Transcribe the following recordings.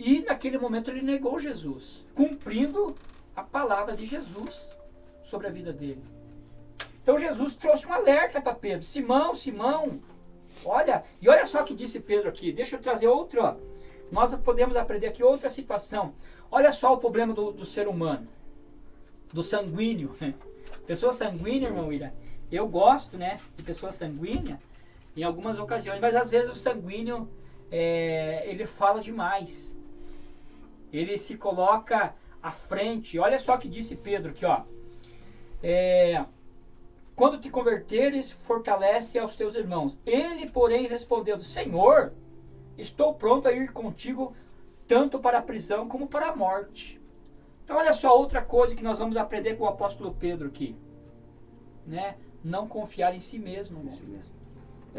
E naquele momento ele negou Jesus, cumprindo a palavra de Jesus sobre a vida dele. Então Jesus trouxe um alerta para Pedro. Simão, Simão, olha, e olha só o que disse Pedro aqui. Deixa eu trazer outro, ó. Nós podemos aprender aqui outra situação. Olha só o problema do ser humano, do sanguíneo. Pessoa sanguínea, irmão William, eu gosto, né, de pessoa sanguínea em algumas ocasiões, mas às vezes o sanguíneo, ele fala demais. Ele se coloca à frente. Olha só o que disse Pedro aqui, ó. Quando te converteres, fortalece aos teus irmãos. Ele, porém, respondeu: Senhor, estou pronto a ir contigo tanto para a prisão como para a morte. Então olha só outra coisa que nós vamos aprender com o apóstolo Pedro aqui, né? Não confiar em si mesmo, irmão.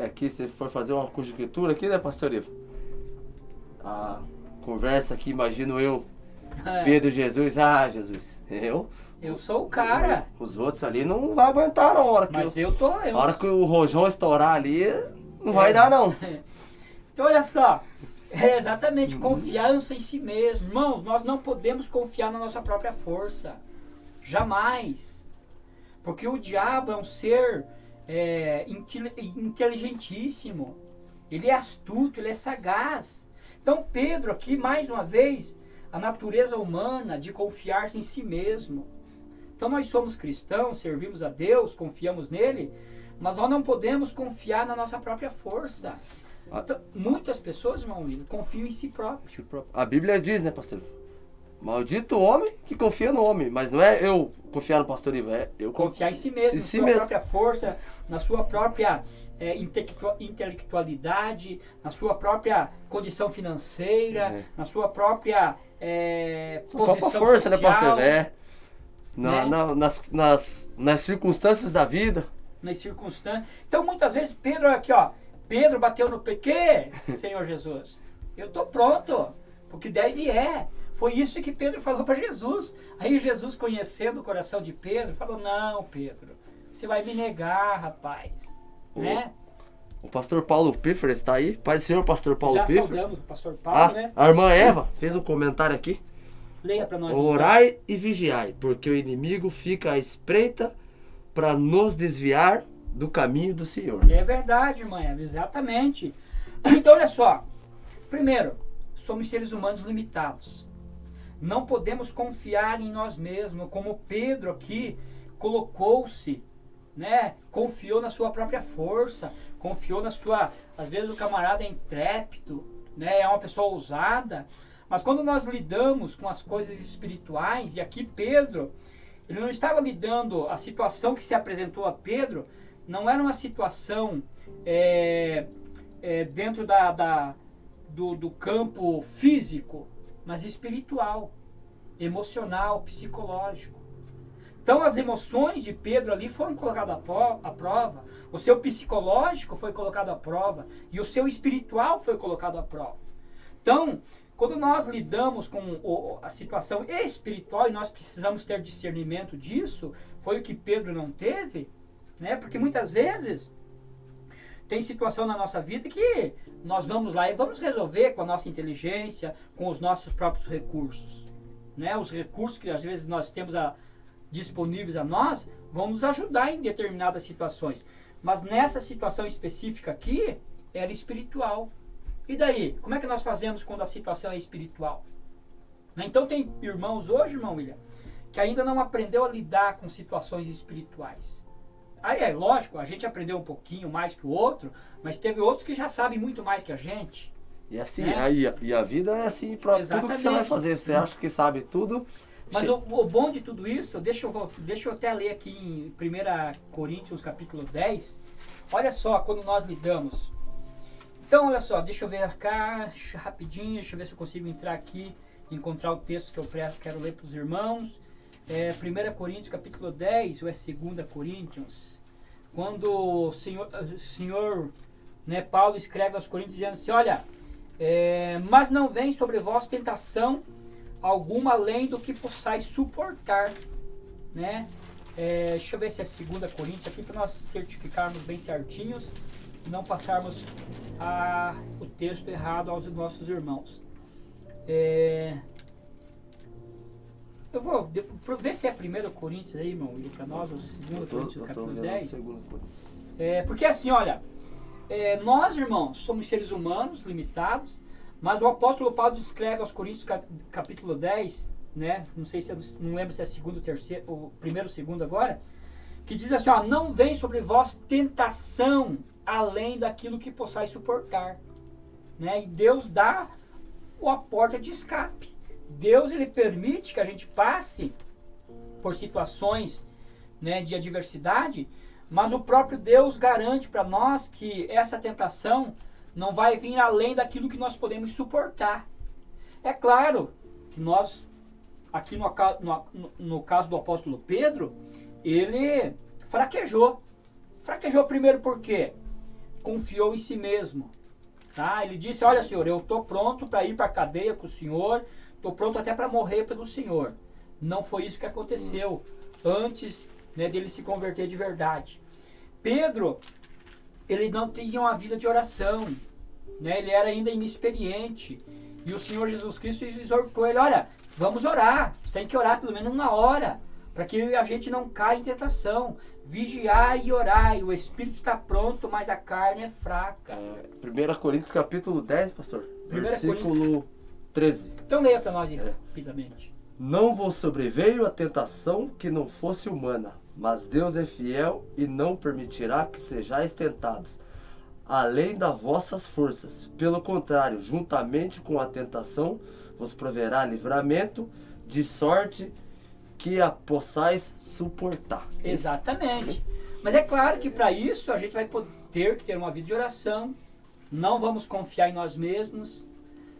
Aqui se for fazer uma conjectura aqui, né, pastor Ivo? A conversa aqui, imagino eu, Pedro e Jesus. Ah, Jesus, eu sou o cara. Os outros ali não vai aguentar na hora que Mas a hora que o rojão estourar ali, não vai dar não. Então olha só, exatamente, confiança em si mesmo. Irmãos, nós não podemos confiar na nossa própria força. Jamais. Porque o diabo é um ser inteligentíssimo. Ele é astuto, ele é sagaz. Então Pedro aqui, mais uma vez, a natureza humana de confiar-se em si mesmo. Então nós somos cristãos, servimos a Deus, confiamos nele, mas nós não podemos confiar na nossa própria força. Então, muitas pessoas, irmão William, confiam em si próprio. A Bíblia diz, né, pastor? Maldito o homem que confia no homem. Mas não é eu confiar no pastor Ivo, é eu confiar em si mesmo, na sua própria força, na sua própria intelectualidade, na sua própria condição financeira, na sua própria posição força, social, né, pastor? Nas circunstâncias da vida. Nas circunstâncias. Então, muitas vezes, Pedro aqui, ó. Pedro bateu no pequê, Senhor Jesus. Eu estou pronto, porque deve Foi isso que Pedro falou para Jesus. Aí Jesus, conhecendo o coração de Pedro, falou: não, Pedro, você vai me negar, rapaz. Né? O pastor Paulo Piffer está aí. Pai do Senhor, pastor Paulo Piffer. Já saudamos o pastor Paulo, né? A irmã Eva fez um comentário aqui. Leia para nós. Orai e vigiai, porque o inimigo fica à espreita para nos desviar do caminho do Senhor. É verdade, irmã Eva, exatamente. Então, olha só. Primeiro, somos seres humanos limitados. Não podemos confiar em nós mesmos, como Pedro aqui colocou-se, né? Confiou na sua própria força, confiou na sua... Às vezes o camarada é intrépido, né? É uma pessoa ousada. Mas quando nós lidamos com as coisas espirituais, e aqui Pedro, ele não estava lidando, a situação que se apresentou a Pedro, não era uma situação dentro do campo físico, mas espiritual, emocional, psicológico. Então as emoções de Pedro ali foram colocadas à prova, o seu psicológico foi colocado à prova e o seu espiritual foi colocado à prova. Então, quando nós lidamos com a situação espiritual e nós precisamos ter discernimento disso, foi o que Pedro não teve, né? Porque muitas vezes tem situação na nossa vida que nós vamos lá e vamos resolver com a nossa inteligência, com os nossos próprios recursos, né? Os recursos que às vezes nós temos disponíveis a nós vão nos ajudar em determinadas situações. Mas nessa situação específica aqui, era espiritual. E daí? Como é que nós fazemos quando a situação é espiritual? Então tem irmãos hoje, irmão William, que ainda não aprendeu a lidar com situações espirituais. Aí é lógico, a gente aprendeu um pouquinho mais que o outro, mas teve outros que já sabem muito mais que a gente. E assim, né? e a vida é assim para tudo que você vai fazer. Você acha que sabe tudo. Mas o bom de tudo isso, deixa eu até ler aqui em 1 Coríntios capítulo 10. Olha só, quando nós lidamos. Então, olha só, deixa eu ver cá, rapidinho, deixa eu ver se eu consigo entrar aqui, encontrar o texto que eu quero ler para os irmãos. 1 Coríntios capítulo 10, ou é 2 Coríntios, quando o Senhor né, Paulo escreve aos Coríntios dizendo assim, olha, mas não vem sobre vós tentação alguma além do que possais suportar, né? Deixa eu ver se é 2 Coríntios aqui para nós certificarmos bem certinhos e não passarmos o texto errado aos nossos irmãos. Eu vou ver se é 1 Coríntios aí, irmão, para nós, ou 2 Coríntios, capítulo 10. Porque assim, olha, nós, irmãos, somos seres humanos limitados, mas o apóstolo Paulo escreve aos Coríntios, capítulo 10, né? Não sei se não lembro se é segundo, terceiro, ou primeiro, segundo agora, que diz assim, ó, não vem sobre vós tentação além daquilo que possais suportar, né? E Deus dá a porta de escape. Deus, ele permite que a gente passe por situações, né, de adversidade, mas o próprio Deus garante para nós que essa tentação não vai vir além daquilo que nós podemos suportar. É claro que nós, aqui no caso do apóstolo Pedro, ele fraquejou. Fraquejou primeiro por quê? Confiou em si mesmo. Tá? Ele disse, olha, Senhor, eu estou pronto para ir para a cadeia com o Senhor, estou pronto até para morrer pelo Senhor. Não foi isso que aconteceu antes, né, dele se converter de verdade. Pedro, ele não tinha uma vida de oração, né? Ele era ainda inexperiente. E o Senhor Jesus Cristo exortou ele, olha, vamos orar, você tem que orar pelo menos 1 hora, para que a gente não caia em tentação. Vigiai e orai, o espírito está pronto, mas a carne é fraca. 1 Coríntios capítulo 10, pastor, 1 versículo 13. Então leia para nós rapidamente. Não vos sobreveio a tentação que não fosse humana, mas Deus é fiel e não permitirá que sejais tentados, além das vossas forças. Pelo contrário, juntamente com a tentação, vos proverá livramento, de sorte que a possais suportar. Exatamente. Mas é claro que para isso a gente vai ter que ter uma vida de oração. Não vamos confiar em nós mesmos,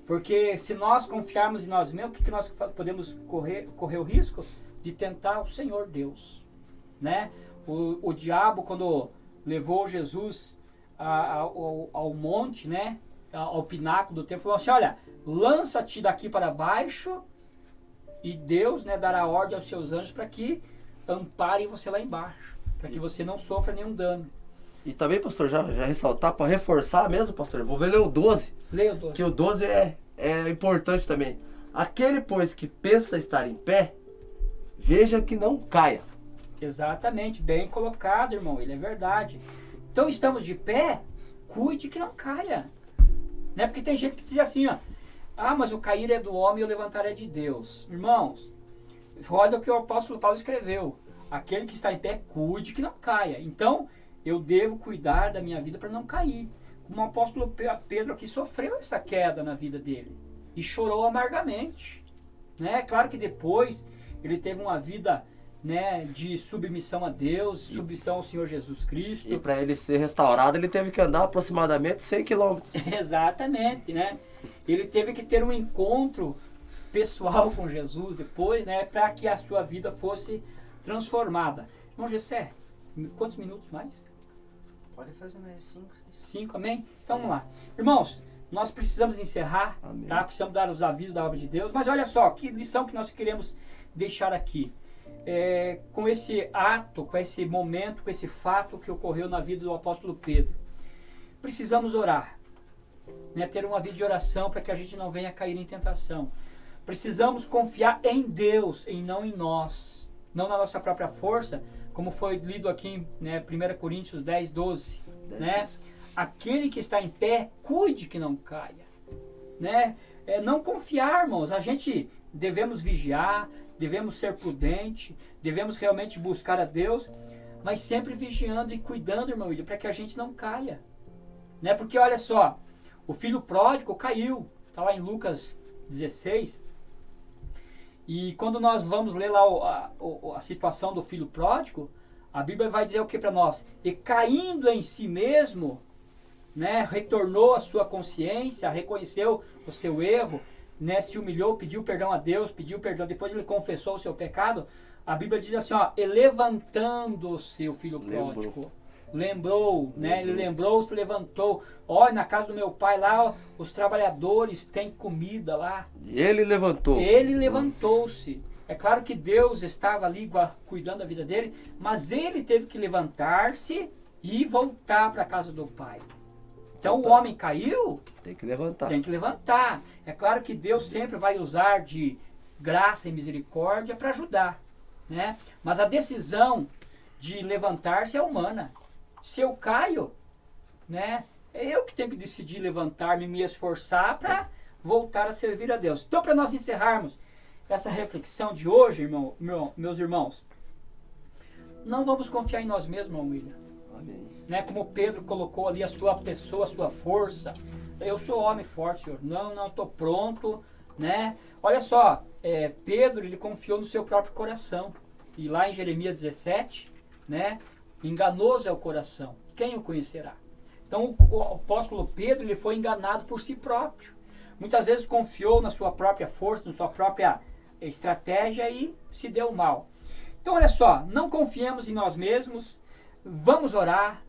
porque se nós confiarmos em nós mesmos, o que nós podemos correr o risco? De tentar o Senhor Deus, né? O diabo, quando levou Jesus ao monte, né? Ao pináculo do templo, falou assim, olha, lança-te daqui para baixo, e Deus, né, dará ordem aos seus anjos para que amparem você lá embaixo, para que você não sofra nenhum dano. E também, pastor, já ressaltar, para reforçar mesmo, pastor, eu vou ler o 12. Leia o 12. Que o 12 é importante também. Aquele, pois, que pensa estar em pé, veja que não caia. Exatamente, bem colocado, irmão, ele é verdade. Então estamos de pé, cuide que não caia. Né? Porque tem gente que diz assim, ó, mas o cair é do homem e o levantar é de Deus. Irmãos, olha o que o apóstolo Paulo escreveu. Aquele que está em pé, cuide que não caia. Então, eu devo cuidar da minha vida para não cair. Como o apóstolo Pedro aqui sofreu essa queda na vida dele. E chorou amargamente. Né? Claro que depois ele teve uma vida, né, de submissão a Deus, submissão ao Senhor Jesus Cristo. E para ele ser restaurado, ele teve que andar aproximadamente 100 quilômetros. Exatamente, né? Ele teve que ter um encontro pessoal com Jesus depois, né, para que a sua vida fosse transformada. Irmão Gessé, quantos minutos mais? Pode fazer mais 5, 6. 5, amém? Então vamos lá. Irmãos, nós precisamos encerrar, amém, tá? Precisamos dar os avisos da obra de Deus, mas olha só, que lição que nós queremos deixar aqui. Com esse ato, com esse momento, com esse fato que ocorreu na vida do apóstolo Pedro. Precisamos orar, né, ter uma vida de oração para que a gente não venha cair em tentação. Precisamos confiar em Deus e não em nós, não na nossa própria força, como foi lido aqui em, né, 1 Coríntios 10, 12. Né? Aquele que está em pé, cuide que não caia. Né? Não confiar, irmãos, a gente devemos vigiar, devemos ser prudentes, devemos realmente buscar a Deus, mas sempre vigiando e cuidando, irmão William, para que a gente não caia. Né? Porque olha só, o filho pródigo caiu, está lá em Lucas 16, e quando nós vamos ler lá a situação do filho pródigo, a Bíblia vai dizer o que para nós? E caindo em si mesmo, né, retornou à sua consciência, reconheceu o seu erro, né, se humilhou, pediu perdão a Deus, pediu perdão, depois ele confessou o seu pecado. A Bíblia diz assim, ó, e levantando-se o filho pródigo. Lembrou, né? Ele lembrou, se levantou. Olha, na casa do meu pai lá, ó, os trabalhadores têm comida lá. E ele levantou. Ele levantou-se. É claro que Deus estava ali cuidando da vida dele, mas ele teve que levantar-se e voltar para a casa do pai. Então o homem caiu, Tem que levantar. tem que levantar. É claro que Deus sempre vai usar de graça e misericórdia para ajudar, né? Mas a decisão de levantar-se é humana. Se eu caio, né? É eu que tenho que decidir levantar-me e me esforçar para voltar a servir a Deus. Então, para nós encerrarmos essa reflexão de hoje, meus irmãos, não vamos confiar em nós mesmos, irmão William. Amém. Né? Como Pedro colocou ali a sua pessoa, a sua força. Eu sou homem forte, Senhor. Não, estou pronto, né? Olha só, Pedro, ele confiou no seu próprio coração. E lá em Jeremias 17, né? Enganoso é o coração. Quem o conhecerá? Então o apóstolo Pedro, ele foi enganado por si próprio. Muitas vezes confiou na sua própria força, na sua própria estratégia e se deu mal. Então olha só, não confiemos em nós mesmos, vamos orar,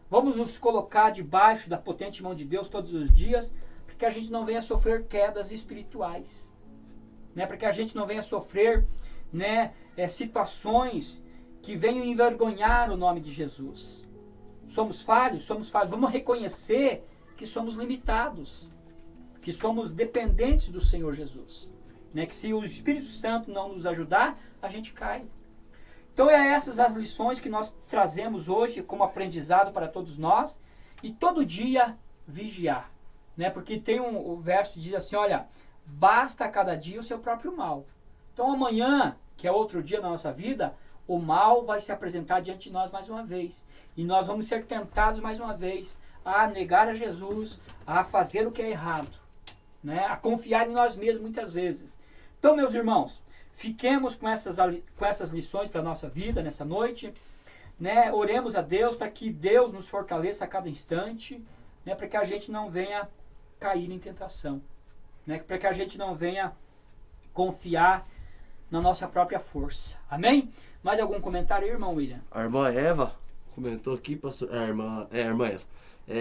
vamos nos colocar debaixo da potente mão de Deus todos os dias, para que a gente não venha sofrer quedas espirituais, né? Para que a gente não venha sofrer, né, situações que venham envergonhar o nome de Jesus. Somos falhos, vamos reconhecer que somos limitados, que somos dependentes do Senhor Jesus, né? Que se o Espírito Santo não nos ajudar, a gente cai. Então essas as lições que nós trazemos hoje como aprendizado para todos nós, e todo dia vigiar, né? Porque tem o verso que diz assim, olha, basta a cada dia o seu próprio mal. Então amanhã, que é outro dia na nossa vida, o mal vai se apresentar diante de nós mais uma vez. E nós vamos ser tentados mais uma vez a negar a Jesus, a fazer o que é errado, né? A confiar em nós mesmos muitas vezes. Então, meus irmãos, fiquemos com essas lições para a nossa vida nessa noite, né? Oremos a Deus para que Deus nos fortaleça a cada instante, né? Para que a gente não venha cair em tentação, né? Para que a gente não venha confiar na nossa própria força. Amém? Mais algum comentário aí, irmão William? A irmã Eva comentou aqui, pastor, a irmã Eva.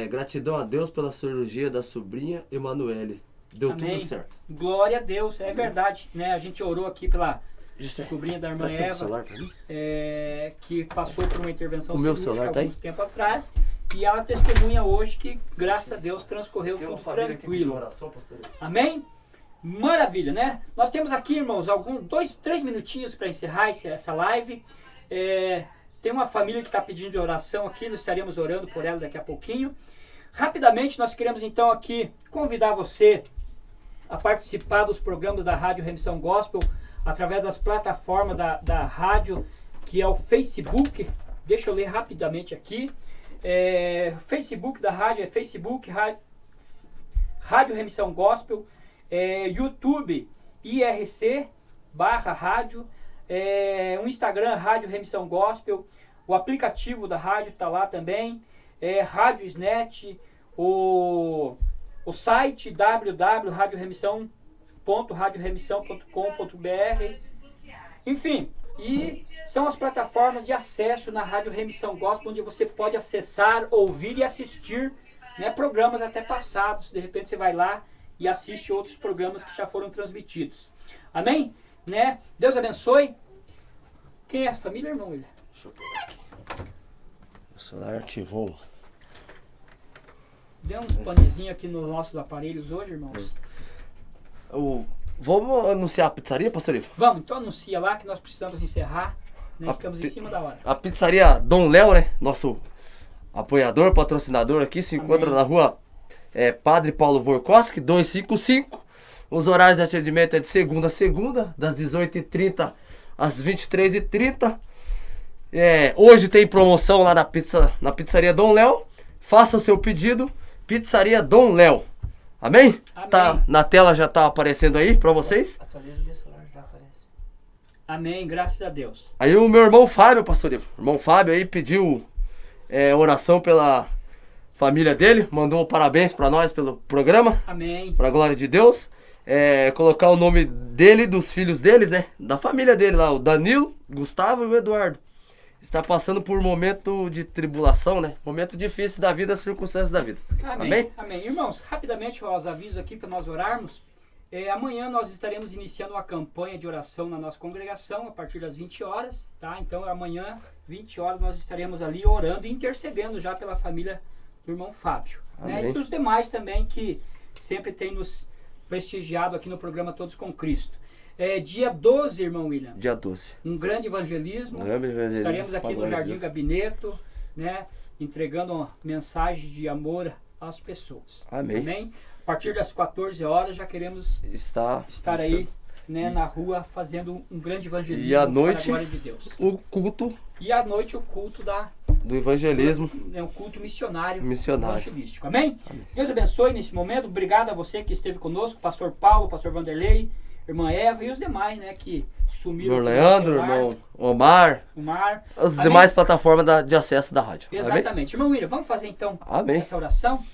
Gratidão a Deus pela cirurgia da sobrinha Emanuele. Deu Amém. tudo certo. Glória a Deus, é verdade, né? A gente orou aqui pela sobrinha da irmã Presta o Eva, celular pra mim. que passou por uma intervenção O meu cirúrgica celular tá aí? alguns tempo atrás, e ela testemunha hoje que, graças a Deus, transcorreu Tem uma tudo família aqui pedindo tranquilo. oração, pastor. Amém? Maravilha, né? Nós temos aqui, irmãos, 3 minutinhos para encerrar essa live. Tem uma família que está pedindo de oração aqui, nós estaremos orando por ela daqui a pouquinho. Rapidamente, nós queremos então aqui convidar você a participar dos programas da Rádio Remissão Gospel através das plataformas da rádio, que é o Facebook. Deixa eu ler rapidamente aqui. Facebook da rádio é Facebook Rádio Remissão Gospel, YouTube IRC/rádio, o Instagram Rádio Remissão Gospel, o aplicativo da rádio está lá também, Rádiosnet, o site www.radioremissão.com.br, enfim, e são as plataformas de acesso na Rádio Remissão Gospel, onde você pode acessar, ouvir e assistir, né, programas até passados. De repente você vai lá e assiste outros programas que já foram transmitidos. Amém? Né? Deus abençoe. Quem é a família, irmão William? Deixa eu pegar aqui. O celular ativou. Dê um panezinho aqui nos nossos aparelhos hoje, irmãos. Vamos anunciar a pizzaria, pastor Ivo? Vamos, então anuncia lá que nós precisamos encerrar. Né? Estamos em cima da hora. A pizzaria Dom Léo, né? Nosso apoiador, patrocinador aqui, se encontra na rua Padre Paulo Vorkoski, 255. Os horários de atendimento é de segunda a segunda, das 18h30 às 23h30. Hoje tem promoção lá na pizzaria Dom Léo. Faça seu pedido, pizzaria Dom Léo. Amém? Amém. Tá, na tela já tá aparecendo aí pra vocês. Atualiza o meu celular, já aparece. Amém, graças a Deus. Aí o meu irmão Fábio, pastor Ivo, irmão Fábio aí pediu oração pela família dele, mandou um parabéns pra nós pelo programa, Amém. pra glória de Deus. Colocar o nome dele, dos filhos deles, né? Da família dele lá, o Danilo, Gustavo e o Eduardo. Está passando por um momento de tribulação, né? Momento difícil da vida, circunstâncias da vida. Amém. Amém. Irmãos, rapidamente os avisos aqui para nós orarmos. Amanhã nós estaremos iniciando uma campanha de oração na nossa congregação a partir das 20 horas, tá? Então amanhã, 20 horas, nós estaremos ali orando e intercedendo já pela família do irmão Fábio. né? Amém. E os demais também que sempre têm nos prestigiado aqui no programa Todos com Cristo. Dia 12, irmão William, Dia 12. um grande evangelismo. Grande evangelismo. Estaremos aqui no Glória a Jardim Deus. Gabineto, né, entregando uma mensagem de amor às pessoas. Amém. A partir das 14 horas já queremos Está estar aí, né, na rua fazendo um grande evangelismo E à para a noite, glória de Deus. o culto E à noite o culto do evangelismo um culto missionário, missionário. evangelístico. Amém? Deus abençoe nesse momento. Obrigado a você que esteve conosco, pastor Paulo, pastor Vanderlei, irmã Eva e os demais, né, que sumiram. Irmão aqui no Leandro, celular. irmão Omar, Omar. as Amém? demais plataformas de acesso da rádio. Exatamente. Irmão William, vamos fazer então Amém. essa oração,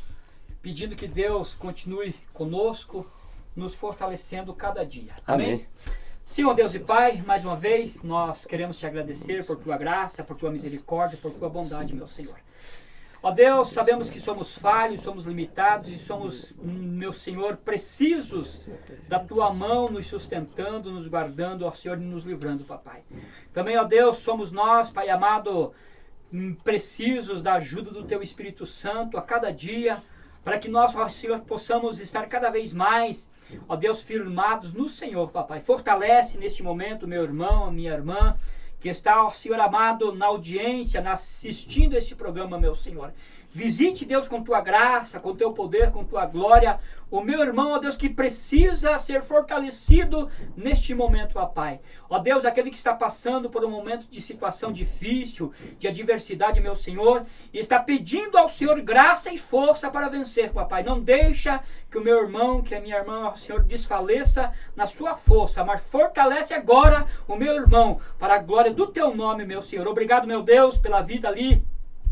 pedindo que Deus continue conosco, nos fortalecendo cada dia. Amém? Amém. Senhor Deus e Pai, mais uma vez nós queremos te agradecer por tua graça, por tua misericórdia, por tua bondade, meu Senhor. Ó Deus, sabemos que somos falhos, somos limitados e somos, meu Senhor, precisos da tua mão nos sustentando, nos guardando, ó Senhor, e nos livrando, papai. Também, ó Deus, somos nós, Pai amado, precisos da ajuda do teu Espírito Santo a cada dia, para que nós, ó Senhor, possamos estar cada vez mais, ó Deus, firmados no Senhor, papai. Fortalece neste momento meu irmão, a minha irmã, que está, ó Senhor amado, na audiência, assistindo este programa, meu Senhor. Visite, Deus, com tua graça, com teu poder, com tua glória, o meu irmão, ó Deus, que precisa ser fortalecido neste momento, ó Pai. Ó Deus, aquele que está passando por um momento de situação difícil, de adversidade, meu Senhor, e está pedindo ao Senhor graça e força para vencer, papai. Não deixa que o meu irmão, que a minha irmã, ó Senhor, desfaleça na sua força, mas fortalece agora o meu irmão, para a glória do teu nome, meu Senhor. Obrigado, meu Deus, pela vida ali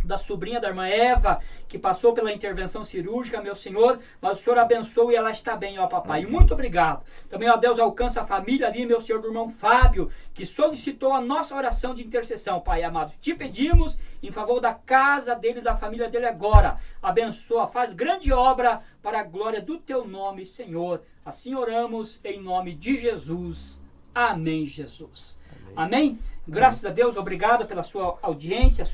da sobrinha da irmã Eva, que passou pela intervenção cirúrgica, meu Senhor, mas o Senhor abençoe e ela está bem, ó papai. E muito obrigado. Também, ó Deus, alcança a família ali, meu Senhor, do irmão Fábio, que solicitou a nossa oração de intercessão, Pai amado. Te pedimos em favor da casa dele e da família dele agora. Abençoa, faz grande obra para a glória do teu nome, Senhor. Assim oramos em nome de Jesus. Amém, Jesus. Amém? Graças a Deus, obrigado pela sua audiência,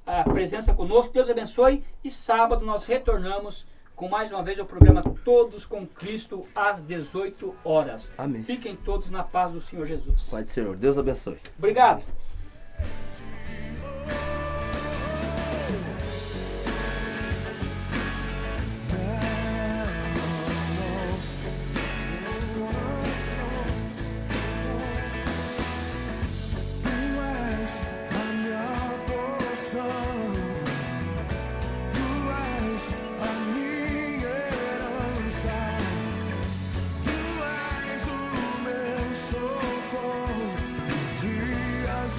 a presença conosco. Deus abençoe. E sábado nós retornamos com mais uma vez o programa Todos com Cristo às 18 horas. Amém. Fiquem todos na paz do Senhor Jesus. Pai do Senhor, Deus abençoe. Obrigado. Socorro, os dias